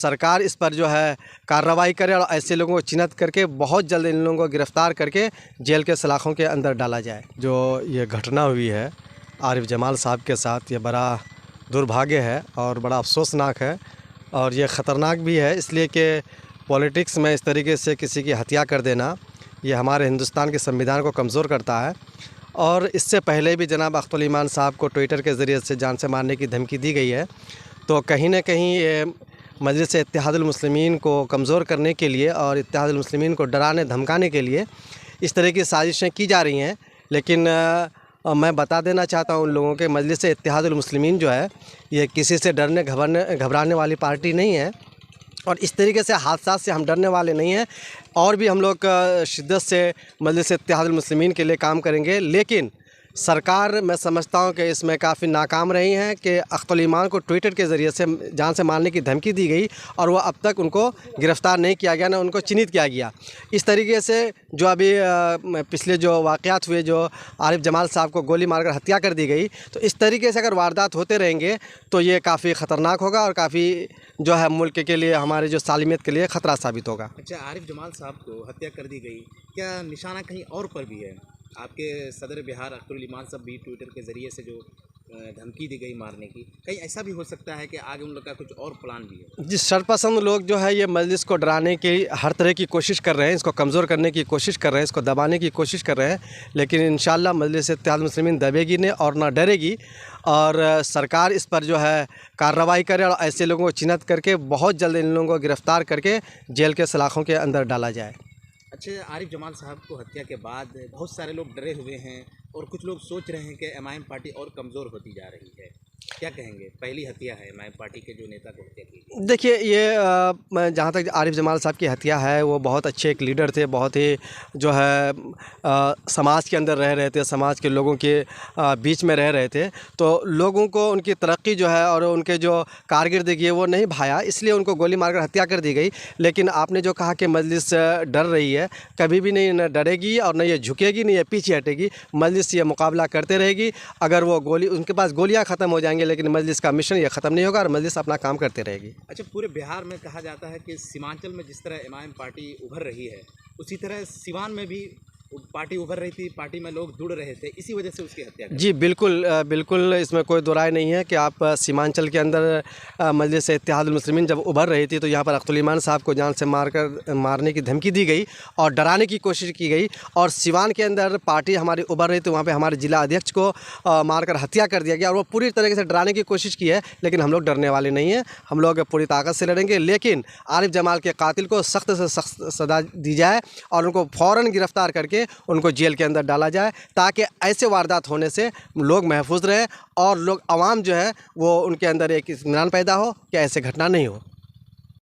सरकार इस पर जो है कार्रवाई करे और ऐसे लोगों को चिन्हित करके बहुत जल्द इन लोगों को गिरफ़्तार करके जेल के सलाखों के अंदर डाला जाए। जो ये घटना हुई है आरिफ जमाल साहब के साथ, ये बड़ा दुर्भाग्य है और बड़ा अफसोसनाक है और ये ख़तरनाक भी है, इसलिए कि पॉलिटिक्स में इस तरीके से किसी की हत्या कर देना ये हमारे हिंदुस्तान के संविधान को कमज़ोर करता है। और इससे पहले भी जनाब अख्तुल ईमान साहब को ट्विटर के ज़रिए से जान से मारने की धमकी दी गई है। तो कहीं ना कहीं ये मजलिस इत्तेहादुल मुस्लिमीन को कमज़ोर करने के लिए और इत्तेहादुल मुस्लिमीन को डराने धमकाने के लिए इस तरह की साजिशें की जा रही हैं। लेकिन मैं बता देना चाहता हूँ उन लोगों के, मजलिस इत्तेहादुल मुस्लिमीन जो है ये किसी से डरने घबराने वाली पार्टी नहीं है और इस तरीके से हादसा से हम डरने वाले नहीं हैं। और भी हम लोग शिद्दत से मजलिस इत्तेहादुल मुस्लिमीन के लिए काम करेंगे। लेकिन सरकार, मैं समझता हूं कि इसमें काफ़ी नाकाम रही हैं कि अख्तुल ईमान को ट्विटर के ज़रिए से जान से मारने की धमकी दी गई और वो अब तक उनको गिरफ़्तार नहीं किया गया, ना उनको चिन्हित किया गया। इस तरीके से जो अभी पिछले जो वाक़यात हुए, जो आरिफ जमाल साहब को गोली मारकर हत्या कर दी गई, तो इस तरीके से अगर वारदात होते रहेंगे तो ये काफ़ी ख़तरनाक होगा और काफ़ी जो है मुल्क के लिए, हमारे जो सालिमियत के लिए ख़तरा साबित होगा। अच्छा, आरिफ जमाल साहब को हत्या कर दी गई, क्या निशाना कहीं और पर भी है? आपके सदर बिहार अख्तुल ईमान साहब भी ट्विटर के ज़रिए से जो धमकी दी गई मारने की, कहीं ऐसा भी हो सकता है कि आगे उन लोग का कुछ और प्लान भी है? जिस शरपसंद लोग जो है ये मजलिस को डराने की हर तरह की कोशिश कर रहे हैं, इसको कमज़ोर करने की कोशिश कर रहे हैं, इसको दबाने की कोशिश कर रहे हैं, लेकिन इंशाअल्लाह मजलिस इत्तेहादुल मुस्लिमीन दबेगी नहीं और ना डरेगी। और सरकार इस पर जो है कार्रवाई करे और ऐसे लोगों को चिन्हित करके बहुत जल्द इन लोगों को गिरफ़्तार करके जेल के सलाखों के अंदर डाला जाए। अच्छा, आरिफ जमाल साहब को हत्या के बाद बहुत सारे लोग डरे हुए हैं और कुछ लोग सोच रहे हैं कि एमआईएम पार्टी और कमज़ोर होती जा रही है। क्या कहेंगे? पहली हत्या है एमआईएम पार्टी के जो नेता को हत्या की। देखिए, ये जहाँ तक आरिफ जमाल साहब की हत्या है, वो बहुत अच्छे एक लीडर थे, बहुत ही जो है समाज के अंदर रह रहे थे, समाज के लोगों के बीच में रह रहे थे। तो लोगों को उनकी तरक्की जो है और उनके जो कारकिर्दगी है वो नहीं भाया, इसलिए उनको गोली मारकर हत्या कर दी गई। लेकिन आपने जो कहा कि मजलिस डर रही है, कभी भी नहीं, न डरेगी और न ये झुकेगी, न ये पीछे हटेगी। मजलिस ये मुकाबला करते रहेगी। अगर वो उनके पास गोलियाँ ख़त्म हो जाएंगी लेकिन मजलिस का मिशन ये ख़त्म नहीं होगा और मजलिस अपना काम करते रहेगी। अच्छा, पूरे बिहार में कहा जाता है कि सीमांचल में जिस तरह एमआईएम पार्टी उभर रही है, उसी तरह सिवान में भी पार्टी उभर रही थी, पार्टी में लोग जुड़ रहे थे, इसी वजह से उसकी हत्या। जी बिल्कुल, बिल्कुल इसमें कोई दो राय नहीं है कि आप सीमांचल के अंदर मजलिस इत्तेहादुल मुस्लिमीन जब उभर रही थी तो यहाँ पर अख्तुल ईमान साहब को जान से मारने की धमकी दी गई और डराने की कोशिश की गई। और सिवान के अंदर पार्टी हमारी उभर रही थी, वहाँ पे हमारे जिला अध्यक्ष को मारकर हत्या कर दिया गया और वो पूरी तरीके से डराने की कोशिश की है। लेकिन हम लोग डरने वाले नहीं हैं, हम लोग पूरी ताकत से लड़ेंगे। लेकिन आरिफ जमाल के कातिल को सख्त से सख्त सज़ा दी जाए और उनको फ़ौरन गिरफ़्तार करके उनको जेल के अंदर डाला जाए, ताकि ऐसे वारदात होने से लोग महफूज रहें और लोग, आवाम जो है वो, उनके अंदर एक इत्मीनान पैदा हो कि ऐसे घटना नहीं हो।